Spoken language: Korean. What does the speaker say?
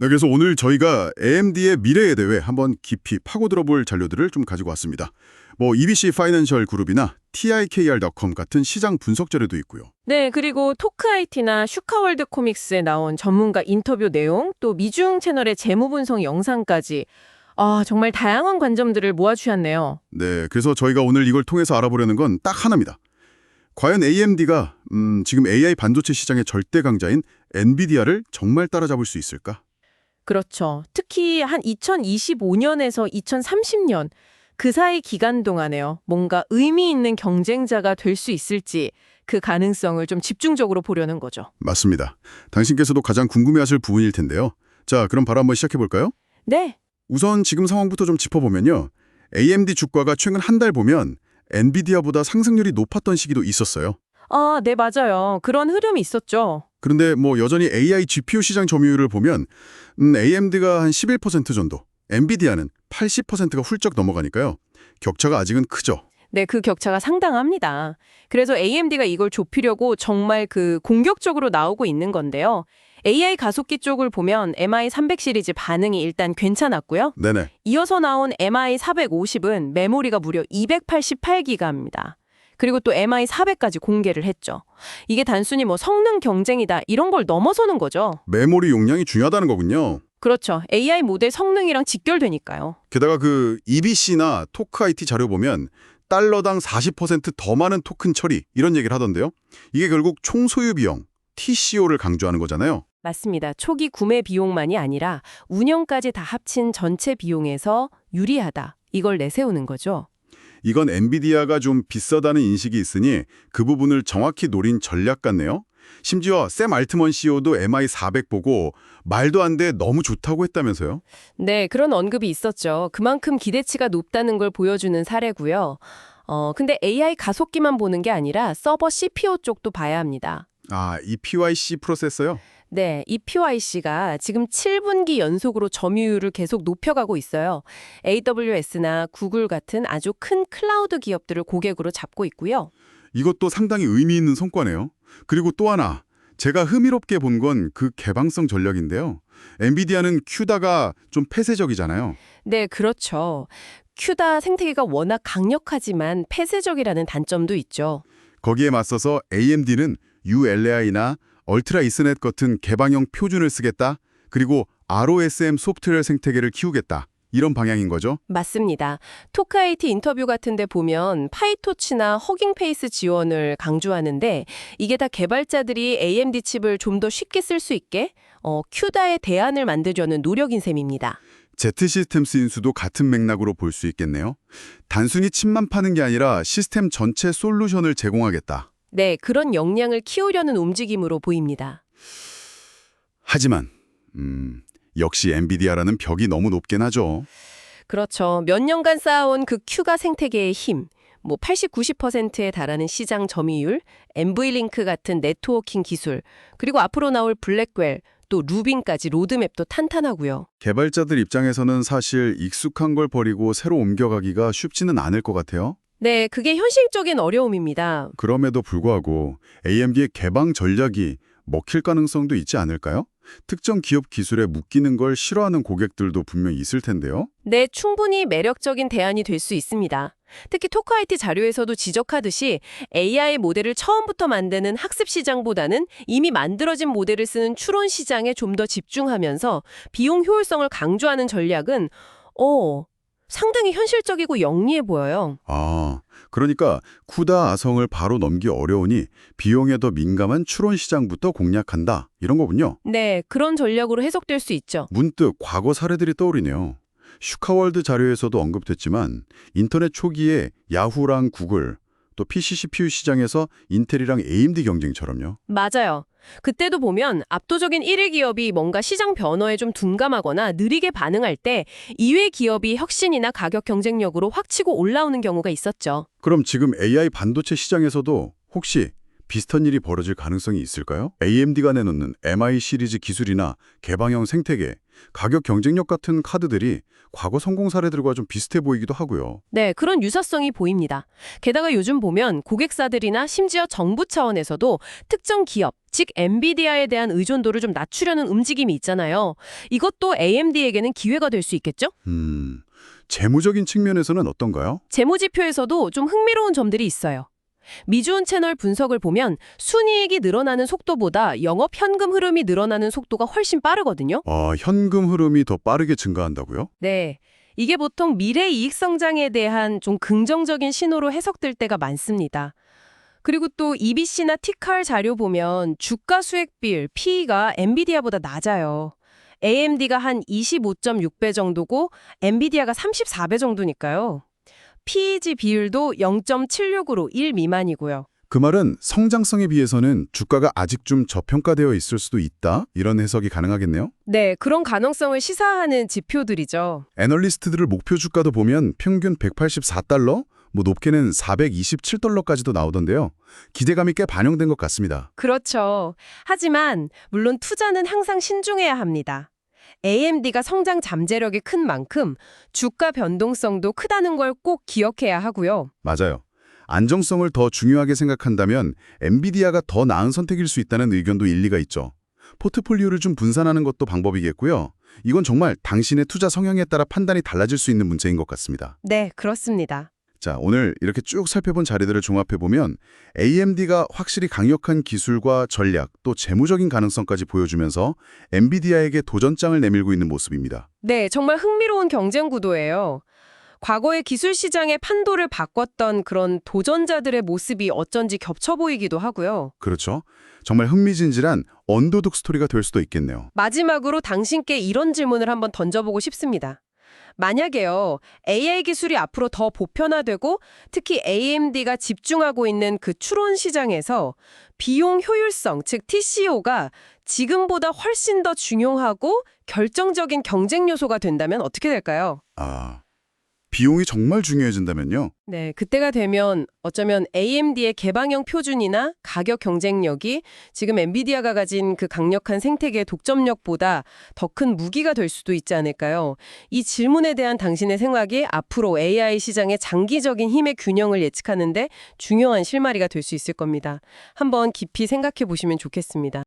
네, 그래서 오늘 저희가 AMD의 미래에 대해 한번 깊이 파고들어 볼 자료들을 좀 가지고 왔습니다. 뭐 EBC 파이낸셜 그룹이나 TIKR.com 같은 시장 분석 자료도 있고요. 네, 그리고 토크IT나 슈카월드 코믹스에 나온 전문가 인터뷰 내용, 또 미중 채널의 재무 분석 영상까지 정말 다양한 관점들을 모아주셨네요. 네, 그래서 저희가 오늘 이걸 통해서 알아보려는 건 딱 하나입니다. 과연 AMD가 지금 AI 반도체 시장의 절대 강자인 엔비디아를 정말 따라잡을 수 있을까? 그렇죠. 특히 한 2025년에서 2030년 그 사이 기간 동안에요. 뭔가 의미 있는 경쟁자가 될 수 있을지 그 가능성을 좀 집중적으로 보려는 거죠. 맞습니다. 당신께서도 가장 궁금해하실 부분일 텐데요. 자, 그럼 바로 한번 시작해 볼까요? 네. 우선 지금 상황부터 좀 짚어보면요. AMD 주가가 최근 한 달 보면 엔비디아보다 상승률이 높았던 시기도 있었어요. 네, 맞아요. 그런 흐름이 있었죠. 그런데 뭐 여전히 AI GPU 시장 점유율을 보면 AMD가 한 11% 정도, 엔비디아는 80%가 훌쩍 넘어가니까요. 격차가 아직은 크죠. 네, 그 격차가 상당합니다. 그래서 AMD가 이걸 좁히려고 정말 공격적으로 나오고 있는 건데요. AI 가속기 쪽을 보면 MI300 시리즈 반응이 일단 괜찮았고요. 네네. 이어서 나온 MI450은 메모리가 무려 288기가입니다. 그리고 또 MI400까지 공개를 했죠. 이게 단순히 뭐 성능 경쟁이다 이런 걸 넘어서는 거죠. 메모리 용량이 중요하다는 거군요. 그렇죠. AI 모델 성능이랑 직결되니까요. 게다가 그 EBC나 토크IT 자료 보면 달러당 40%더 많은 토큰 처리 이런 얘기를 하던데요. 이게 결국 총소유 비용, TCO를 강조하는 거잖아요. 맞습니다. 초기 구매 비용만이 아니라 운영까지 다 합친 전체 비용에서 유리하다. 이걸 내세우는 거죠. 이건 엔비디아가 좀 비싸다는 인식이 있으니 그 부분을 정확히 노린 전략 같네요. 심지어 샘 알트먼 CEO도 MI400 보고 말도 안 돼 너무 좋다고 했다면서요? 네, 그런 언급이 있었죠. 그만큼 기대치가 높다는 걸 보여주는 사례고요. 근데 AI 가속기만 보는 게 아니라 서버 CPU 쪽도 봐야 합니다. 아, 이 PYC 프로세서요? 네, 이 PYC가 지금 7분기 연속으로 점유율을 계속 높여가고 있어요. AWS나 구글 같은 아주 큰 클라우드 기업들을 고객으로 잡고 있고요. 이것도 상당히 의미 있는 성과네요. 그리고 또 하나, 제가 흥미롭게 본 건 그 개방성 전략인데요. 엔비디아는 큐다가 좀 폐쇄적이잖아요. 네, 그렇죠. 큐다 생태계가 워낙 강력하지만 폐쇄적이라는 단점도 있죠. 거기에 맞서서 AMD는 ULAI나 얼트라 이서넷 같은 개방형 표준을 쓰겠다. 그리고 ROSM 소프트웨어 생태계를 키우겠다. 이런 방향인 거죠. 맞습니다. 토크IT 인터뷰 같은 데 보면 파이토치나 허깅페이스 지원을 강조하는데 이게 다 개발자들이 AMD 칩을 좀 더 쉽게 쓸 수 있게 큐다의 대안을 만들려는 노력인 셈입니다. Z 시스템스 인수도 같은 맥락으로 볼 수 있겠네요. 단순히 칩만 파는 게 아니라 시스템 전체 솔루션을 제공하겠다. 네, 그런 역량을 키우려는 움직임으로 보입니다. 하지만 역시 엔비디아라는 벽이 너무 높긴 하죠. 그렇죠. 몇 년간 쌓아온 그 큐가 생태계의 힘, 80, 90%에 달하는 시장 점유율, NVLink 같은 네트워킹 기술, 그리고 앞으로 나올 블랙웰, 또 루빈까지 로드맵도 탄탄하고요. 개발자들 입장에서는 사실 익숙한 걸 버리고 새로 옮겨가기가 쉽지는 않을 것 같아요. 네, 그게 현실적인 어려움입니다. 그럼에도 불구하고 AMD의 개방 전략이 먹힐 가능성도 있지 않을까요? 특정 기업 기술에 묶이는 걸 싫어하는 고객들도 분명히 있을 텐데요. 네, 충분히 매력적인 대안이 될 수 있습니다. 특히 토크IT 자료에서도 지적하듯이 AI 모델을 처음부터 만드는 학습 시장보다는 이미 만들어진 모델을 쓰는 추론 시장에 좀 더 집중하면서 비용 효율성을 강조하는 전략은 상당히 현실적이고 영리해 보여요. 아, 그러니까 쿠다 아성을 바로 넘기 어려우니 비용에 더 민감한 추론 시장부터 공략한다. 이런 거군요. 네, 그런 전략으로 해석될 수 있죠. 문득 과거 사례들이 떠오르네요. 슈카월드 자료에서도 언급됐지만 인터넷 초기에 야후랑 구글, 또 PC CPU 시장에서 인텔이랑 AMD 경쟁처럼요. 맞아요. 그때도 보면 압도적인 1위 기업이 뭔가 시장 변화에 좀 둔감하거나 느리게 반응할 때 2위 기업이 혁신이나 가격 경쟁력으로 확 치고 올라오는 경우가 있었죠. 그럼 지금 AI 반도체 시장에서도 혹시 비슷한 일이 벌어질 가능성이 있을까요? AMD가 내놓는 MI 시리즈 기술이나 개방형 생태계, 가격 경쟁력 같은 카드들이 과거 성공 사례들과 좀 비슷해 보이기도 하고요. 네, 그런 유사성이 보입니다. 게다가 요즘 보면 고객사들이나 심지어 정부 차원에서도 특정 기업, 즉 엔비디아에 대한 의존도를 좀 낮추려는 움직임이 있잖아요. 이것도 AMD에게는 기회가 될 수 있겠죠? 재무적인 측면에서는 어떤가요? 재무지표에서도 좀 흥미로운 점들이 있어요. 미주은 채널 분석을 보면 순이익이 늘어나는 속도보다 영업 현금 흐름이 늘어나는 속도가 훨씬 빠르거든요. 현금 흐름이 더 빠르게 증가한다고요? 네. 이게 보통 미래 이익 성장에 대한 좀 긍정적인 신호로 해석될 때가 많습니다. 그리고 또 EBC나 티칼 자료 보면 주가 수익 비율, PE가 엔비디아보다 낮아요. AMD가 한 25.6배 정도고 엔비디아가 34배 정도니까요. PEG 비율도 0.76으로 1 미만이고요. 그 말은 성장성에 비해서는 주가가 아직 좀 저평가되어 있을 수도 있다? 이런 해석이 가능하겠네요? 네, 그런 가능성을 시사하는 지표들이죠. 애널리스트들을 목표 주가도 보면 평균 184달러? 높게는 427달러까지도 나오던데요. 기대감이 꽤 반영된 것 같습니다. 그렇죠. 하지만 물론 투자는 항상 신중해야 합니다. AMD가 성장 잠재력이 큰 만큼 주가 변동성도 크다는 걸 꼭 기억해야 하고요. 맞아요. 안정성을 더 중요하게 생각한다면 엔비디아가 더 나은 선택일 수 있다는 의견도 일리가 있죠. 포트폴리오를 좀 분산하는 것도 방법이겠고요. 이건 정말 당신의 투자 성향에 따라 판단이 달라질 수 있는 문제인 것 같습니다. 네, 그렇습니다. 자, 오늘 이렇게 쭉 살펴본 자료들을 종합해보면 AMD가 확실히 강력한 기술과 전략, 또 재무적인 가능성까지 보여주면서 엔비디아에게 도전장을 내밀고 있는 모습입니다. 네, 정말 흥미로운 경쟁 구도예요. 과거의 기술 시장의 판도를 바꿨던 그런 도전자들의 모습이 어쩐지 겹쳐 보이기도 하고요. 그렇죠. 정말 흥미진진한 언더독 스토리가 될 수도 있겠네요. 마지막으로 당신께 이런 질문을 한번 던져보고 싶습니다. 만약에요, AI 기술이 앞으로 더 보편화되고 특히 AMD가 집중하고 있는 그 추론 시장에서 비용 효율성, 즉 TCO가 지금보다 훨씬 더 중요하고 결정적인 경쟁 요소가 된다면 어떻게 될까요? 비용이 정말 중요해진다면요. 네, 그때가 되면 어쩌면 AMD의 개방형 표준이나 가격 경쟁력이 지금 엔비디아가 가진 그 강력한 생태계 독점력보다 더 큰 무기가 될 수도 있지 않을까요? 이 질문에 대한 당신의 생각이 앞으로 AI 시장의 장기적인 힘의 균형을 예측하는데 중요한 실마리가 될 수 있을 겁니다. 한번 깊이 생각해 보시면 좋겠습니다.